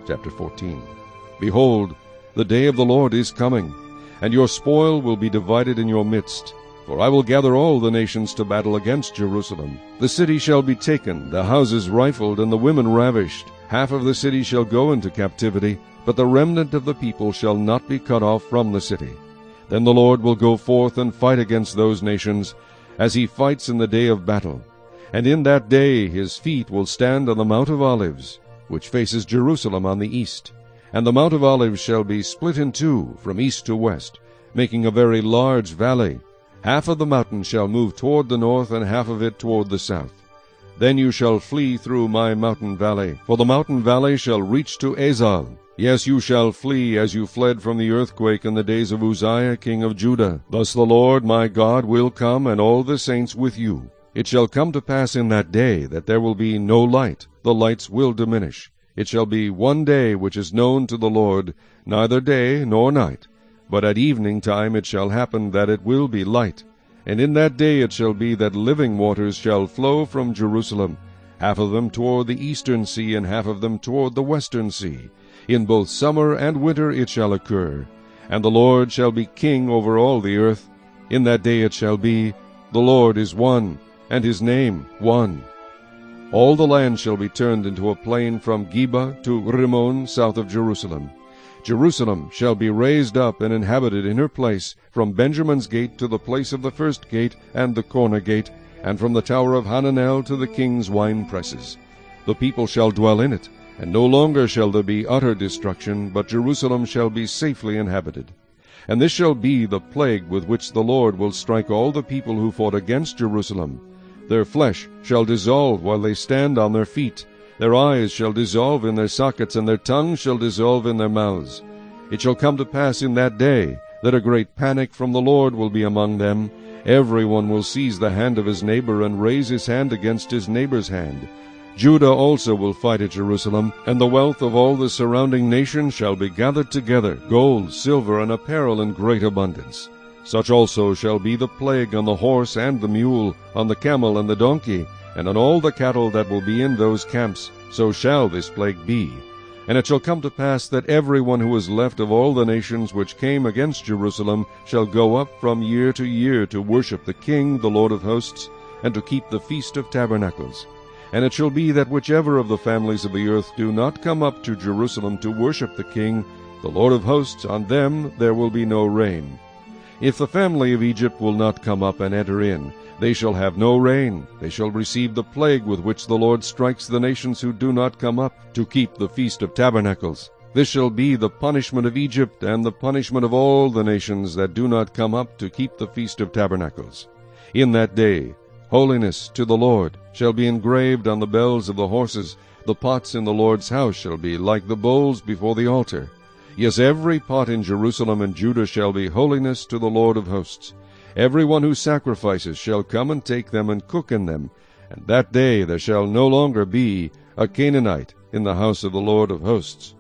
Chapter 14. Behold, the day of the Lord is coming, and your spoil will be divided in your midst. For I will gather all the nations to battle against Jerusalem. The city shall be taken, the houses rifled, and the women ravished. Half of the city shall go into captivity, but the remnant of the people shall not be cut off from the city. Then the Lord will go forth and fight against those nations, as he fights in the day of battle. And in that day his feet will stand on the Mount of Olives, which faces Jerusalem on the east. And the Mount of Olives shall be split in two from east to west, making a very large valley. Half of the mountain shall move toward the north, and half of it toward the south. Then you shall flee through my mountain valley, for the mountain valley shall reach to Azal. Yes, you shall flee as you fled from the earthquake in the days of Uzziah king of Judah. Thus the Lord my God will come, and all the saints with you. It shall come to pass in that day that there will be no light, the lights will diminish. It shall be one day which is known to the Lord, neither day nor night. But at evening time it shall happen that it will be light. And in that day it shall be that living waters shall flow from Jerusalem, half of them toward the eastern sea, and half of them toward the western sea. In both summer and winter it shall occur. And the Lord shall be king over all the earth. In that day it shall be, the Lord is one, and his name one. All the land shall be turned into a plain from Geba to Rimmon south of Jerusalem. Jerusalem shall be raised up and inhabited in her place, from Benjamin's gate to the place of the first gate and the corner gate, and from the tower of Hananel to the king's wine presses. The people shall dwell in it, and no longer shall there be utter destruction, but Jerusalem shall be safely inhabited. And this shall be the plague with which the Lord will strike all the people who fought against Jerusalem. Their flesh shall dissolve while they stand on their feet. Their eyes shall dissolve in their sockets, and their tongues shall dissolve in their mouths. It shall come to pass in that day that a great panic from the Lord will be among them. Every one will seize the hand of his neighbor, and raise his hand against his neighbor's hand. Judah also will fight at Jerusalem, and the wealth of all the surrounding nations shall be gathered together, gold, silver, and apparel in great abundance. Such also shall be the plague on the horse and the mule, on the camel and the donkey, and on all the cattle that will be in those camps. So shall this plague be. And it shall come to pass that every one who is left of all the nations which came against Jerusalem shall go up from year to year to worship the King, the Lord of hosts, and to keep the Feast of Tabernacles. And it shall be that whichever of the families of the earth do not come up to Jerusalem to worship the King, the Lord of hosts, on them there will be no rain. If the family of Egypt will not come up and enter in, they shall have no rain. They shall receive the plague with which the Lord strikes the nations who do not come up to keep the Feast of Tabernacles. This shall be the punishment of Egypt, and the punishment of all the nations that do not come up to keep the Feast of Tabernacles. In that day holiness to the Lord shall be engraved on the bells of the horses. The pots in the Lord's house shall be like the bowls before the altar. Yes, every pot in Jerusalem and Judah shall be holiness to the Lord of hosts. Every one who sacrifices shall come and take them and cook in them. And that day there shall no longer be a Canaanite in the house of the Lord of hosts.